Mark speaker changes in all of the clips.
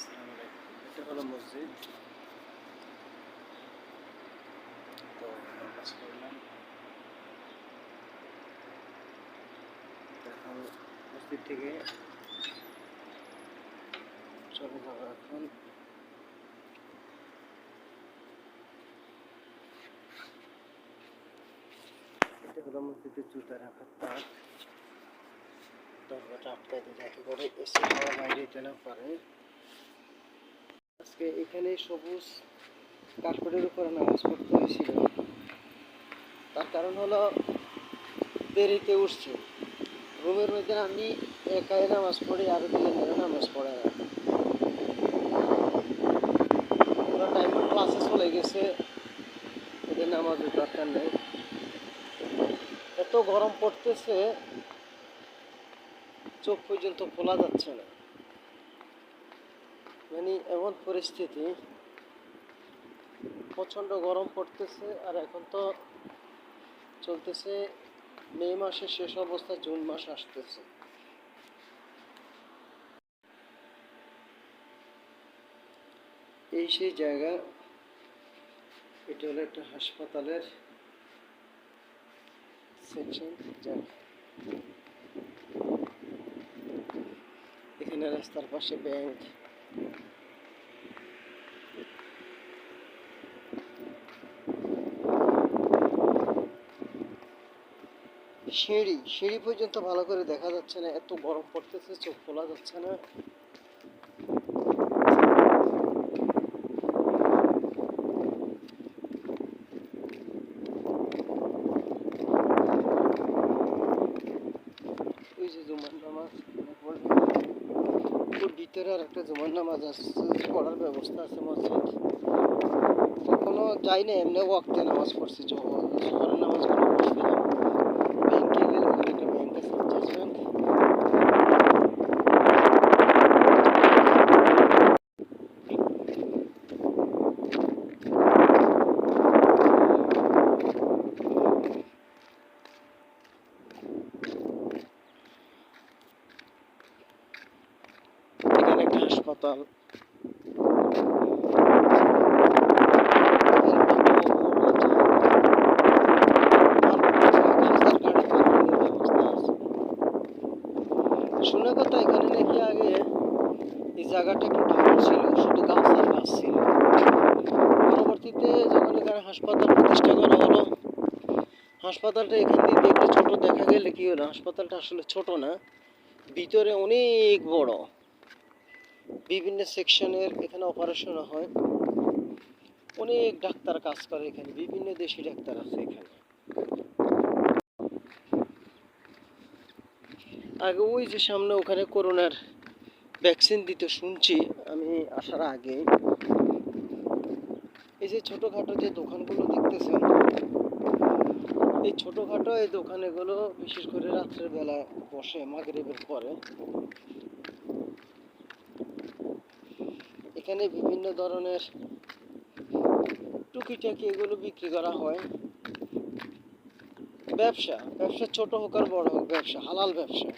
Speaker 1: আসসালামু আলাইকুম। এটা হলো মসজিদ। তো নামাজ পড়লাম। এখন মসজিদ থেকে চলে যাবো। এখন এটা হলো মসজিদের জুতা রাখার তাক। দরজাটা আটকাই দিলে একেবারে এসে হাওয়া বাইরে যেতে না পারে। আজকে এখানে সবুজ কার্পেটের উপরে নামাজ পড়তে হয়েছিল। তার কারণ হলো দেরিতে উঠছি। রুমের মধ্যে আমি একাই নামাজ পড়ি, আরো দুজনেরা নামাজ পড়ে না। ওরা টাইমের ক্লাসে চলে গেছে, ওদের নামাজের দরকার নেই। এত গরম পড়তেছে, চোখ পর্যন্ত খোলা যাচ্ছে না। মানে এমন পরিস্থিতি, প্রচণ্ড গরম পড়তেছে। আর এখন তো চলতেছে মে মাসের শেষ অবস্থা, জুন মাস আসতেছে। এই সেই জায়গা। এটা হলো একটা হাসপাতালের সেকশন। এখানে রাস্তার পাশে ব্যাংক। সিঁড়ি পর্যন্ত ভালো করে দেখা যাচ্ছে না, এত গরম পড়তেছে, চোখ খোলা যাচ্ছে না। ওই যে জুমার নামাজ ওর ভিতরে আর একটা জুমার নামাজ আছে, পড়ার ব্যবস্থা আছে মসজিদ। কখনো যাই না, এমনি ওয়াক্তে নামাজ পড়ছি। জোহরের নামাজগুলো পড়ছিলাম। ব্যাংকে গেলে ওখানে একটা ব্যাংক আছে, চার্জ ব্যাংক। এখানে একটা হাসপাতাল। শোনা কথা, এখানে নাকি আগে এই জায়গাটা একটু ঢালু ছিল, শুধু গাছ আর গাছ ছিল। পরবর্তীতে যখন এখানে হাসপাতাল প্রতিষ্ঠা করা হলো, হাসপাতালটা এখান দিয়ে দেখতে ছোট দেখা গেলে কি হলো, হাসপাতালটা আসলে ছোট না, ভিতরে অনেক বড়। বিভিন্ন সেকশনের এখানে অপারেশন হয়। অনেক ডাক্তার কাজ করে এখানে, বিভিন্ন দেশি ডাক্তার আছে এখানে। আগে ওই যে সামনে ওখানে করোনার ভ্যাকসিন দিতে শুনছি আমি আসার আগে। এই যে ছোটোখাটো যে দোকানগুলো দেখতেছেন, এই ছোটোখাটো এই দোকানগুলো বিশেষ করে রাত্রের বেলা বসে, মাগরিবের পরে। এখানে বিভিন্ন ধরনের টুকিটাকি এগুলো বিক্রি করা হয়। ব্যবসা ছোট হোক আর বড় হোক, ব্যবসা হালাল ব্যবসা।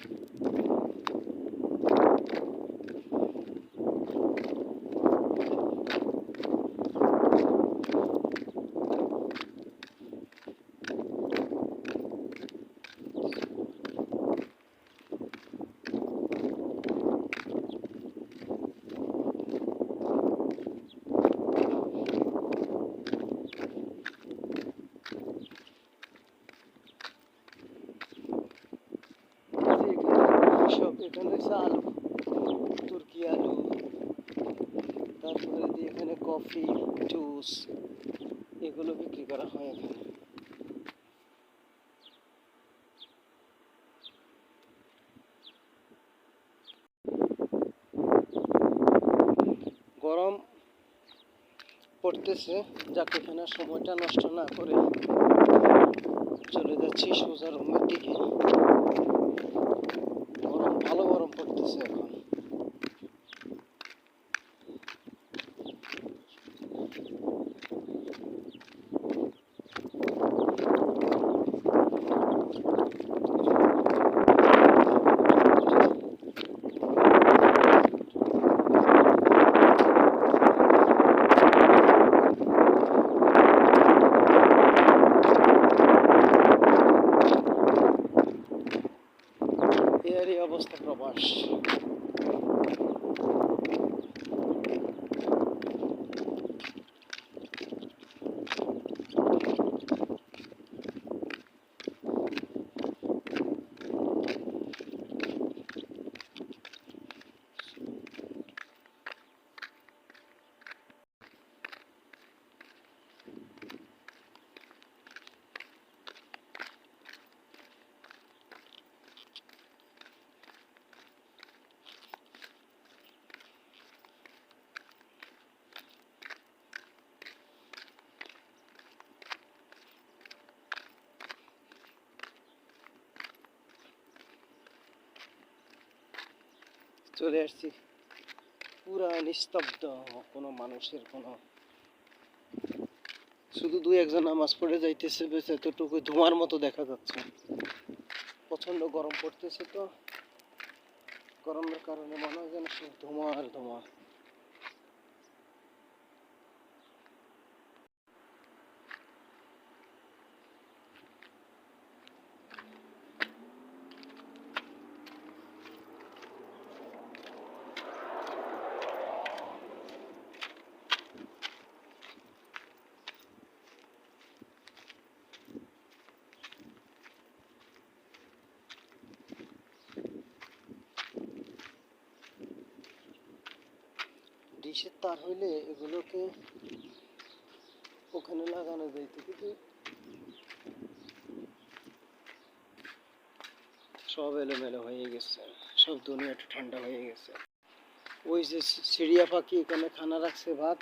Speaker 1: এখানে হচ্ছে আলু, তুর্কি আলু, তারপরে দিয়ে এখানে কফি, জুস এগুলো বিক্রি করা হয় এখানে। গরম পড়তেছে, যাকে এখানে সময়টা নষ্ট না করে চলে যাচ্ছি সোজা রুমের দিকে। ভালো গরম পড়তেছে এখন। চলে আসছি, পুরা নিস্তব্ধ, কোনো মানুষের কোনো, শুধু দুই একজন নামাজ পড়ে যাইতেছে, বেশ এতটুকু ধোঁয়ার মতো দেখা যাচ্ছে। প্রচন্ড গরম পড়তেছে, তো গরমের কারণে মনে হয় যেন সব ধোঁয়া আর ধোঁয়া। ডিশের তার হইলে এগুলোকে ওখানে লাগানো যাইতো, কিন্তু সব এলোমেলো হয়ে গেছে, সব দুনিয়াটা ঠান্ডা হয়ে গেছে। ওই যে চিড়িয়া পাখি এখানে খানা রাখছে, ভাত,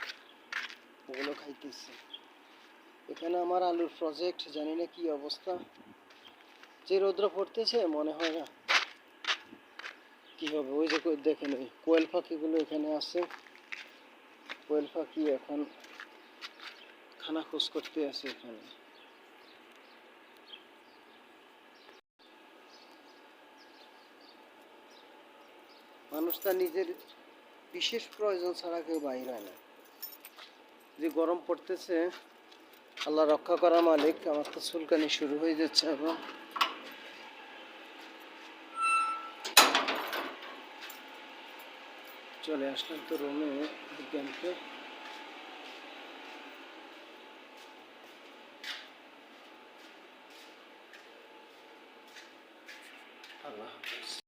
Speaker 1: ওগুলো খাইতেছে। এখানে আমার আলুর প্রজেক্ট, জানি না কি অবস্থা, যে রৌদ্র পড়তেছে মনে হয় না কি হবে। ওই যে দেখেন ওই কোয়েল পাখিগুলো এখানে আছে, কোয়েল পাখি এখন খানা খোঁজ করতে আছে এখানে। মানুষ তার নিজের বিশেষ প্রয়োজন ছাড়া কেউ বাইর হয় না। যে গরম পড়তেছে, আল্লাহ রক্ষা করা মালিক। আমার তো চুলকানি শুরু হয়ে যাচ্ছে এখন। চলে আসলাম তো রুমে, বিজ্ঞানকে